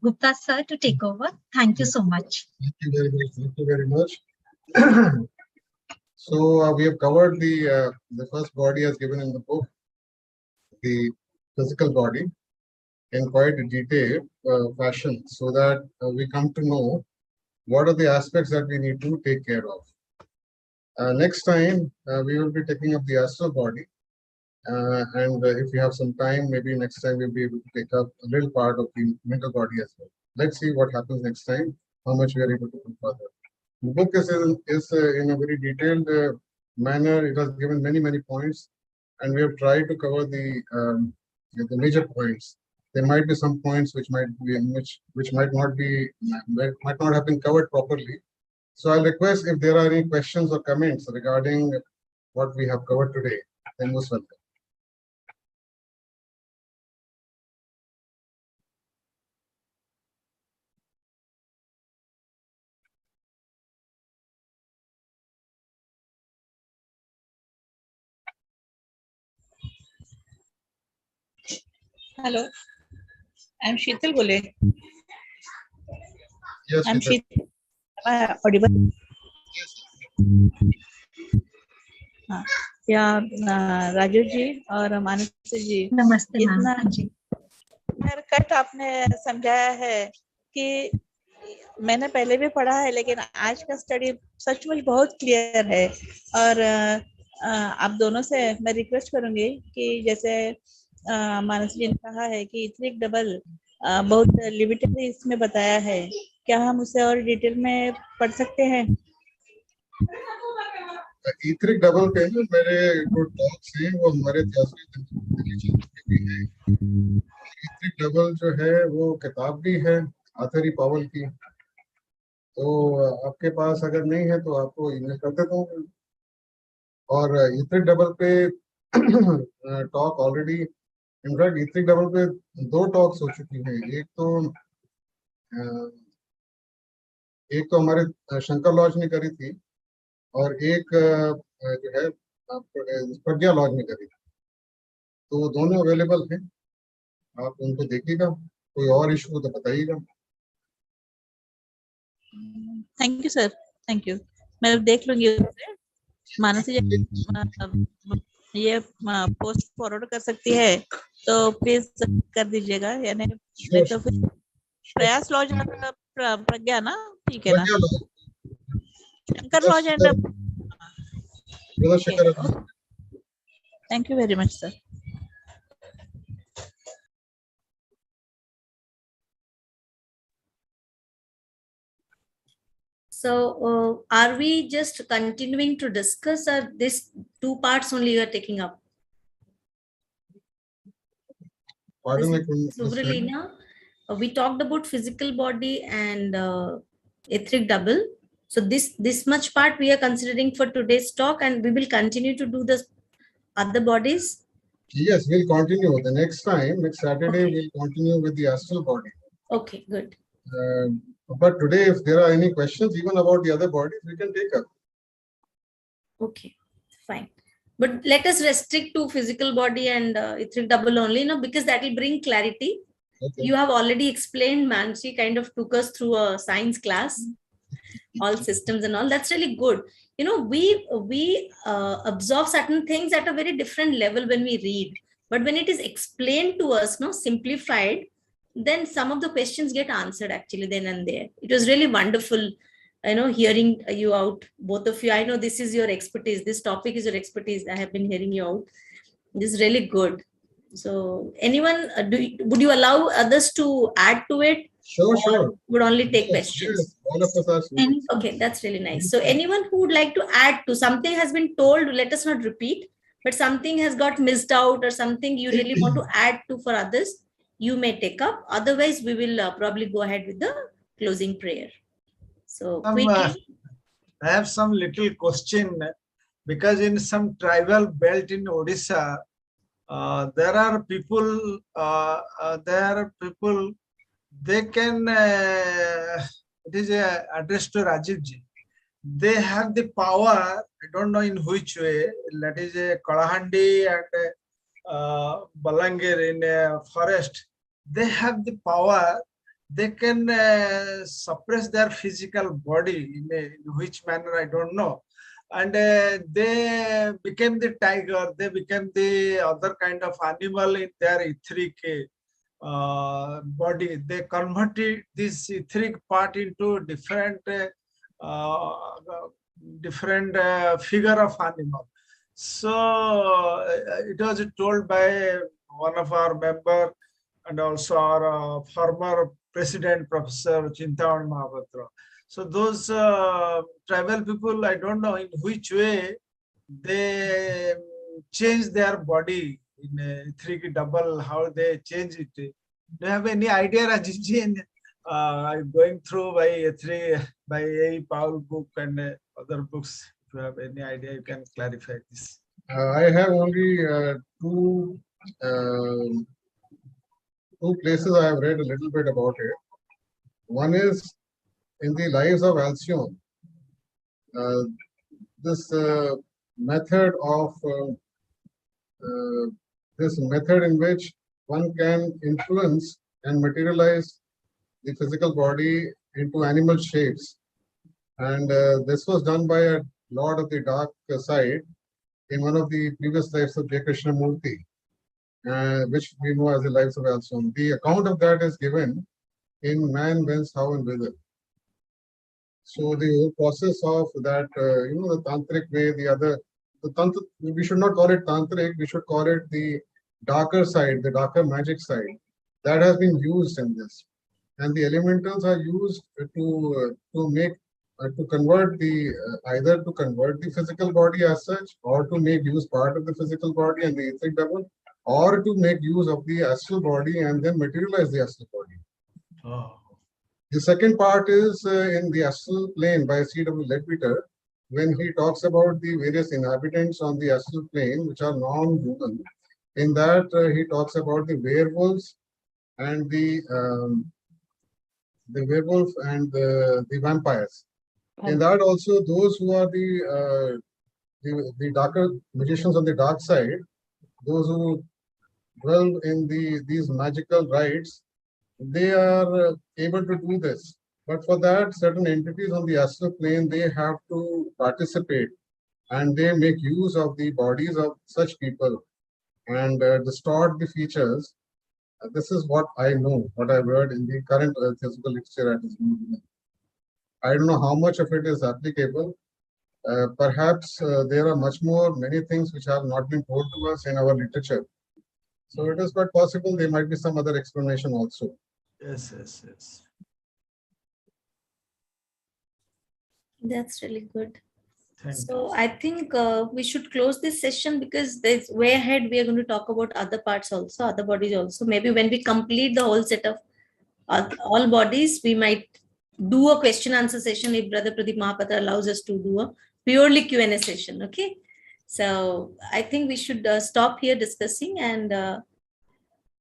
Gupta sir to take over. Thank you so much. Thank you very much. Thank you very much. So we have covered the first body as given in the book, the physical body, in quite a detailed fashion, so that we come to know what are the aspects that we need to take care of. Next time, we will be taking up the astral body. And if we have some time, maybe next time we'll be able to take up a little part of the mental body as well. Let's see what happens next time, how much we are able to go further. The book is in a very detailed manner. It has given many points, and we have tried to cover the major points. There might be some points which might not have been covered properly. So I'll request if there are any questions or comments regarding what we have covered today, then most welcome. Hello, I'm Sheetal Gule. Yes, I'm Sheetal. Am I audible? हाँ, या राजीव जी और मानस जी, नमस्ते इतना ma'am जी। Cut आपने समझाया है कि मैंने पहले भी पढ़ा है, लेकिन आज का स्टडी सचमुच बहुत क्लियर है। और आप दोनों से मैं रिक्वेस्ट करूंगी कि जैसे मानस जी ने कहा है कि इथरिक डबल बहुत लिमिटेड इसमें बताया है, क्या हम उसे और डिटेल में पढ़ सकते हैं? ईथरिक डबल पे मेरे जो टॉक्स हैं वो हमारे ईथरिक डबल जो है वो किताब भी है आथरी पावल की, तो आपके पास अगर नहीं है तो आपको ईमेल कर देता हूँ। और ईथरिक डबल पे talk already, in fact etheric double पे 2 टॉक्स हो चुकी हैं। एक तो हमारे शंकर लॉज ने करी थी और एक जो है प्रज्ञा लॉज में करी, तो दोनों अवेलेबल हैं, आप उनको देखिएगा। कोई और इशू हो तो बताइएगा। Thank you sir, thank you. मैं देख लूंगी उसे। मानसी ये पोस्ट फॉरवर्ड कर सकती है तो प्लीज कर दीजिएगा, यानी नहीं तो फिर प्रयास लॉज और प्रज्ञा ना, ठीक है ना, Shankar lodge and thank you very much sir. So are we just continuing to discuss, or this 2 parts only you are taking up? Pardon me, Suvralina, we talked about physical body and etheric double. So this much part we are considering for today's talk, and we will continue to do the other bodies. Yes, we'll continue. The next time, next Saturday, Okay. we'll continue with the astral body. Okay, good. But today, if there are any questions, even about the other bodies, we can take up. Okay, fine. But let us restrict to physical body and etheric double only, because that will bring clarity. Okay. You have already explained, Manshi kind of took us through a science class, all systems and all. That's really good. We absorb certain things at a very different level when we read. But when it is explained to us, simplified, then some of the questions get answered actually then and there. It was really wonderful, hearing you out, both of you. I know this is your expertise. This topic is your expertise. I have been hearing you out. This is really good. So anyone, would you allow others to add to it? Sure. Would only take questions? Yes, all of us are. Okay, that's really nice. So anyone who would like to add to something has been told, let us not repeat, but something has got missed out or something you really want to add to for others, you may take up. Otherwise, we will probably go ahead with the closing prayer. So quickly. I have some little question, because in some tribal belt in Odisha, there are people, they can, it is addressed to Rajeev ji. They have the power, I don't know in which way, that is Kalahandi and Balangir in a forest. They have the power, they can suppress their physical body in which manner, I don't know. And they became the tiger, they became the other kind of animal in their etheric body. They converted this etheric part into different figure of animal. So it was told by one of our member and also our former president, Professor Chintaman Mahabatra. So those tribal people, I don't know in which way they change their body in a etheric double, how they change it. Do you have any idea, Rajeev ji? Going through by A. Paul book and other books. If you have any idea, you can clarify this. I have only two places I have read a little bit about it. One is in the Lives of Alcyone. This method in which one can influence and materialize the physical body into animal shapes, and this was done by a lord of the dark side in one of the previous lives of J. Krishnamurti, which we know as the Lives of Alcyone. The account of that is given in Man, Whence, How and Whither. So the whole process of that, the tantric way, we should not call it tantric, we should call it the darker side, the darker magic side, that has been used in this. And the elementals are used to convert either to convert the physical body as such, or to make use part of the physical body and the etheric double, or to make use of the astral body and then materialize the astral body. Oh. The second part is in the astral plane by C.W. Leadbeater, when he talks about the various inhabitants on the astral plane, which are non-human. In that, he talks about the werewolves and the vampires. In that also, those who are the darker magicians on the dark side, those who dwell in these magical rites, they are able to do this. But for that, certain entities on the astral plane, they have to participate and they make use of the bodies of such people and distort the features. This is what I know, what I've heard in the current theosophical literature at this moment. I don't know how much of it is applicable. Perhaps there are many things which have not been told to us in our literature. So it is quite possible there might be some other explanation also. Yes, yes, yes. That's really good. Thank So you. I think we should close this session because there's way ahead. We are going to talk about other parts also, other bodies also. Maybe when we complete the whole set of all bodies, we might do a question answer session if Brother Pradeep Mahapatra allows us to do a purely Q&A session. Okay. So I think we should stop here discussing and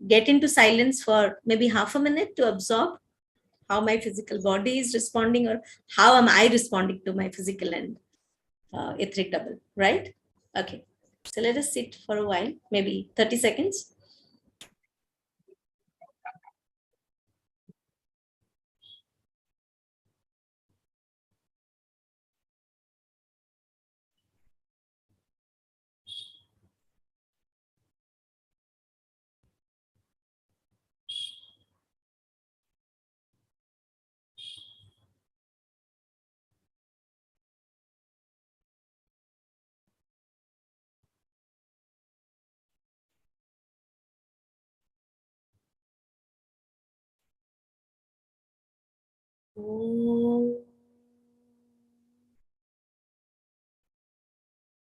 get into silence for maybe half a minute to absorb how my physical body is responding or how am I responding to my physical and etheric double, right? Okay. So let us sit for a while, maybe 30 seconds.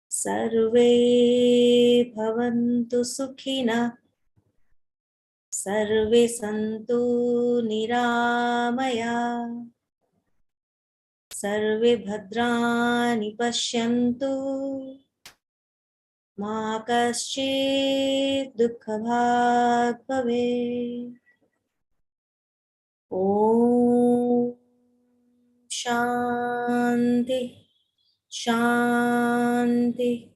Sarve bhavantu sukhina, sarve santu niramaya, sarve bhadrani pashyantu, ma kaschit dukkha bhag bhavet. Om Shanti, Shanti,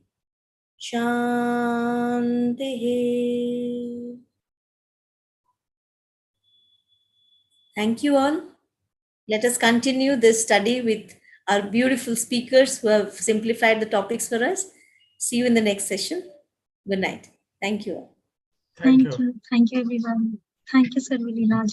Shanti. Thank you all. Let us continue this study with our beautiful speakers who have simplified the topics for us. See you in the next session. Good night. Thank you all. Thank you. Thank you, everyone. Thank you, Suvralina.